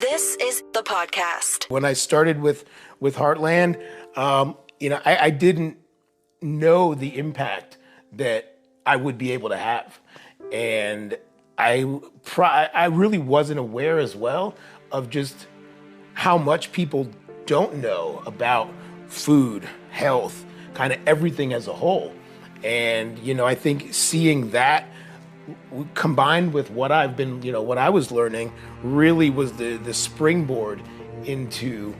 This is the podcast. When I started with Heartland, I didn't know the impact that I would be able to have. And I really wasn't aware as well of just how much people don't know about food, health, kind of everything as a whole. And, I think seeing that combined with what I've been, what I was learning really was the springboard into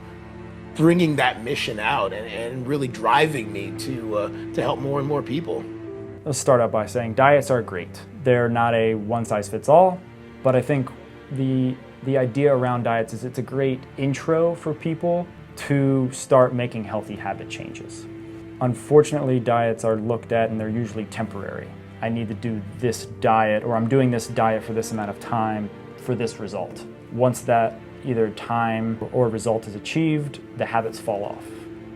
bringing that mission out and really driving me to help more and more people. Let's start out by saying diets are great. They're not a one-size-fits-all, but I think the idea around diets is it's a great intro for people to start making healthy habit changes. Unfortunately, diets are looked at and they're usually temporary. I need to do this diet, or I'm doing this diet for this amount of time for this result. Once that either time or result is achieved, the habits fall off.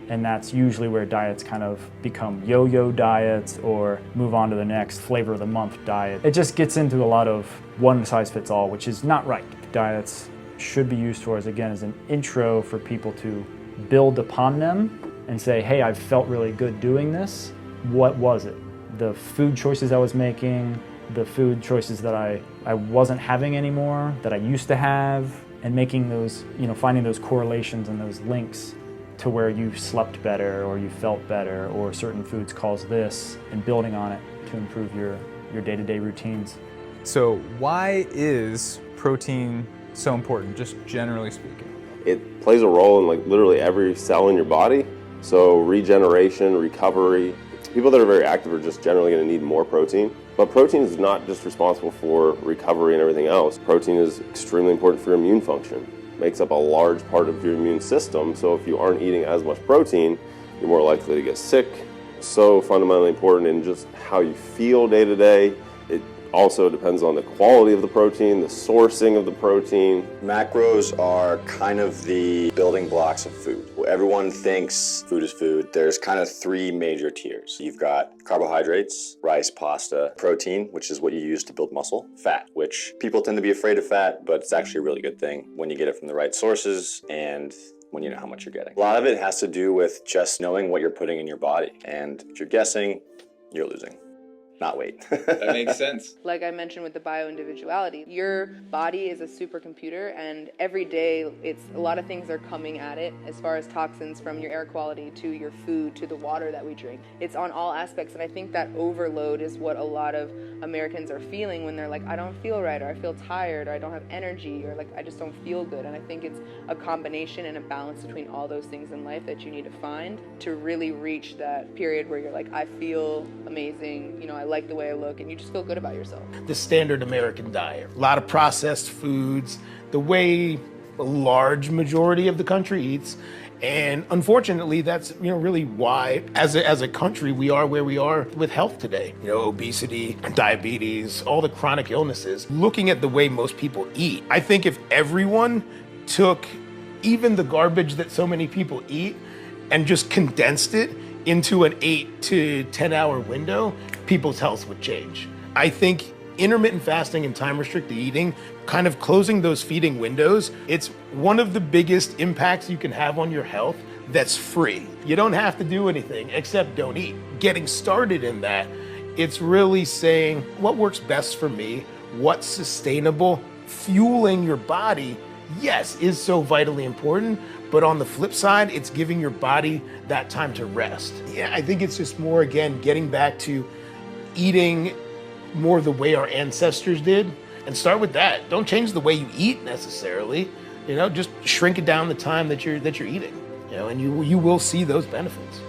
And that's usually where diets kind of become yo-yo diets or move on to the next flavor of the month diet. It just gets into a lot of one size fits all, which is not right. Diets should be used as an intro for people to build upon them and say, hey, I've felt really good doing this. What was it? The food choices I was making, the food choices that I wasn't having anymore, that I used to have, and making those, finding those correlations and those links to where you slept better or you felt better or certain foods cause this, and building on it to improve your day-to-day routines. So why is protein so important, just generally speaking? It plays a role in literally every cell in your body. So regeneration, recovery. People that are very active are just generally going to need more protein. But protein is not just responsible for recovery and everything else. Protein is extremely important for your immune function. It makes up a large part of your immune system. So if you aren't eating as much protein, you're more likely to get sick. So fundamentally important in just how you feel day to day. It also depends on the quality of the protein, the sourcing of the protein. Macros are kind of the building blocks of food. Everyone thinks food is food. There's kind of three major tiers. You've got carbohydrates, rice, pasta, protein, which is what you use to build muscle, fat, which people tend to be afraid of fat, but it's actually a really good thing when you get it from the right sources and when you know how much you're getting. A lot of it has to do with just knowing what you're putting in your body. And if you're guessing, you're losing. Not weight. That makes sense. Like I mentioned with the bioindividuality, your body is a supercomputer, and every day a lot of things are coming at it as far as toxins, from your air quality to your food to the water that we drink. It's on all aspects, and I think that overload is what a lot of Americans are feeling when they're like, I don't feel right, or I feel tired, or I don't have energy, or I just don't feel good. And I think it's a combination and a balance between all those things in life that you need to find to really reach that period where you're like, I feel amazing, I like the way I look, and you just feel good about yourself. The standard American diet, a lot of processed foods, the way a large majority of the country eats. And unfortunately, that's really why, as a country, we are where we are with health today. Obesity, diabetes, all the chronic illnesses. Looking at the way most people eat, I think if everyone took even the garbage that so many people eat and just condensed it into an 8 to 10 hour window, people's health would change. I think intermittent fasting and time restricted eating, kind of closing those feeding windows, it's one of the biggest impacts you can have on your health that's free. You don't have to do anything except don't eat. Getting started in that, it's really saying what works best for me, what's sustainable. Fueling your body, yes, is so vitally important, but on the flip side, it's giving your body that time to rest. Yeah, I think it's just more, again, getting back to eating more the way our ancestors did, and start with that. Don't change the way you eat necessarily, just shrink it down the time that you're eating, and you will see those benefits.